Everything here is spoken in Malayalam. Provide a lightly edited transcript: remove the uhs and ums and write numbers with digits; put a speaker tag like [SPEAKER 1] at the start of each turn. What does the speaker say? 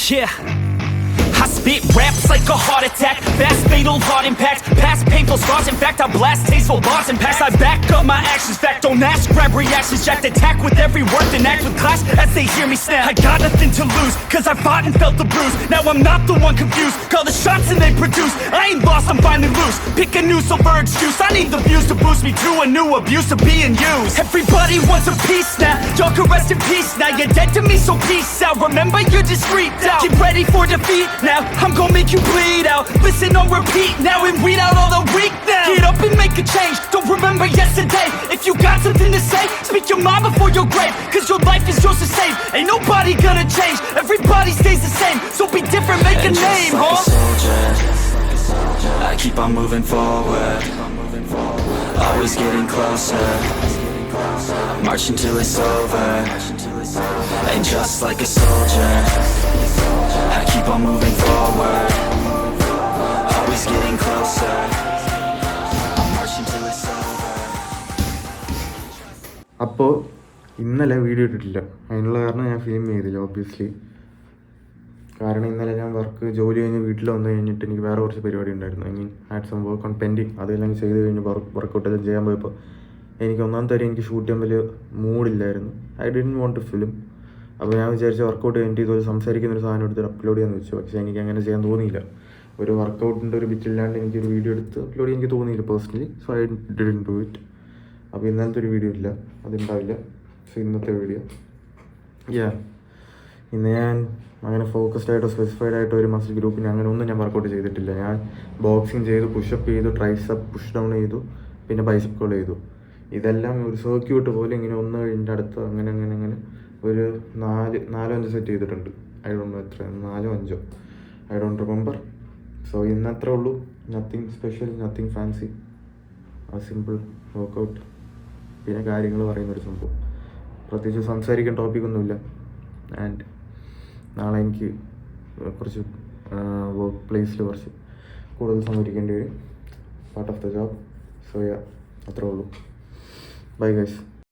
[SPEAKER 1] Yeah, I spit raps like a heart attack. Fast, fatal, hard impact. Past painful scars. In fact, I blast tasteful bars and packs. I back up my actions. Fact, don't ask, grab reactions. Jacked attack with every word, then act with class as they hear me snap. I got nothing to lose, cause I fought and felt the bruise. Now I'm not the one confused. Call the shots and they produce. I ain't lost, I'm finally loose. Pick a new silver excuse. I need the views to boost me to a new abuse of being used. Everybody wants a piece now. Y'all can rest in peace now. You're dead to me, so peace out. Remember, you're discreet out. Get ready for defeat now. I'm gonna make you bleed out. Listen on repeat now and weed out all the weak now. Get up and make a change. Don't remember yesterday. If you got something to say, speak your mind before your grave. Cause your life is yours to save. Ain't nobody gonna change. Everybody stays the same. So be different, make a name,
[SPEAKER 2] like
[SPEAKER 1] huh?
[SPEAKER 2] a soldier, I keep on moving forward. Always getting closer. Marching till it's over. And just like a soldier, I keep on moving forward. Always getting closer. Marching till it's over.
[SPEAKER 3] അപ്പോൾ ഇന്നലെ വീഡിയോ ഇട്ടിട്ടില്ല. അതിനുള്ള കാരണം ഞാൻ ഫിലിം ചെയ്തില്ല ഓബ്വിയസ്ലി. കാരണം ഇന്നലെ ഞാൻ ജോലി കഴിഞ്ഞ് വീട്ടിൽ വന്നു കഴിഞ്ഞിട്ട് എനിക്ക് വേറെ കുറച്ച് പരിപാടി ഉണ്ടായിരുന്നു. I mean had some work on pending. അതെല്ലാം ചെയ്ത് കഴിഞ്ഞ് വർക്കൗട്ടെല്ലാം ചെയ്യാൻ പോയപ്പോൾ എനിക്ക് ഒന്നാമത്തെ കാര്യം എനിക്ക് ഷൂട്ട് ചെയ്യാൻ വലിയ മൂഡില്ലായിരുന്നു. I didn't want to film. അപ്പോൾ ഞാൻ വിചാരിച്ച വർക്കൗട്ട് കഴിഞ്ഞിട്ട് ഇതുപോലെ സംസാരിക്കുന്നൊരു സാധനം എടുത്ത് അപ്ലോഡ് ചെയ്യാമെന്ന് വെച്ചു. പക്ഷേ എനിക്ക് അങ്ങനെ ചെയ്യാൻ തോന്നിയില്ല. ഒരു വർക്കൗട്ടിൻ്റെ ഒരു ബിറ്റില്ലാണ്ട് എനിക്കൊരു വീഡിയോ എടുത്ത് അപ്ലോഡ് ചെയ്യാൻ എനിക്ക് തോന്നിയില്ല personally. So I didn't do it. അപ്പോൾ ഇന്നലത്തെ ഒരു വീഡിയോ ഇല്ല, അതുണ്ടാവില്ല. സോ ഇന്നത്തെ വീഡിയോ ഇന്ന് ഞാൻ അങ്ങനെ ഫോക്കസ്ഡ് ആയിട്ടോ സ്പെസിഫൈഡ് ആയിട്ടോ ഒരു മസിൽ ഗ്രൂപ്പിന് അങ്ങനെ ഒന്നും ഞാൻ വർക്കൗട്ട് ചെയ്തിട്ടില്ല. ഞാൻ ബോക്സിങ് ചെയ്തു, പുഷപ്പ് ചെയ്തു, ട്രൈസപ്പ് പുഷ് ഡൗൺ ചെയ്തു, പിന്നെ ബൈസപ്പ് കോൾ ചെയ്തു. ഇതെല്ലാം ഒരു സർക്യൂട്ട് പോലെ ഇങ്ങനെ ഒന്ന് കഴിഞ്ഞിട്ട് അടുത്ത് അങ്ങനെ അങ്ങനെ അങ്ങനെ ഒരു 4-5 സെറ്റ് ചെയ്തിട്ടുണ്ട്. ഐ ഡോണ്ട് നോ എത്ര, 4-5 ഐ ഡോണ്ട് റിമെമ്പർ. സോ ഇന്നത്രേ ഉള്ളൂ. Nothing special, nothing fancy. ആ സിമ്പിൾ വർക്കൗട്ട്, പിന്നെ കാര്യങ്ങൾ പറയുന്നൊരു സംഭവം. പ്രത്യേകിച്ച് സംസാരിക്കാൻ ടോപ്പിക്കൊന്നുമില്ല. ആൻഡ് നാളെ എനിക്ക് കുറച്ച് വർക്ക് പ്ലേസിൽ കുറച്ച് കൂടുതൽ സംസാരിക്കേണ്ടി വരും. Part of the job. So അത്രേ ഉള്ളൂ. Bye guys.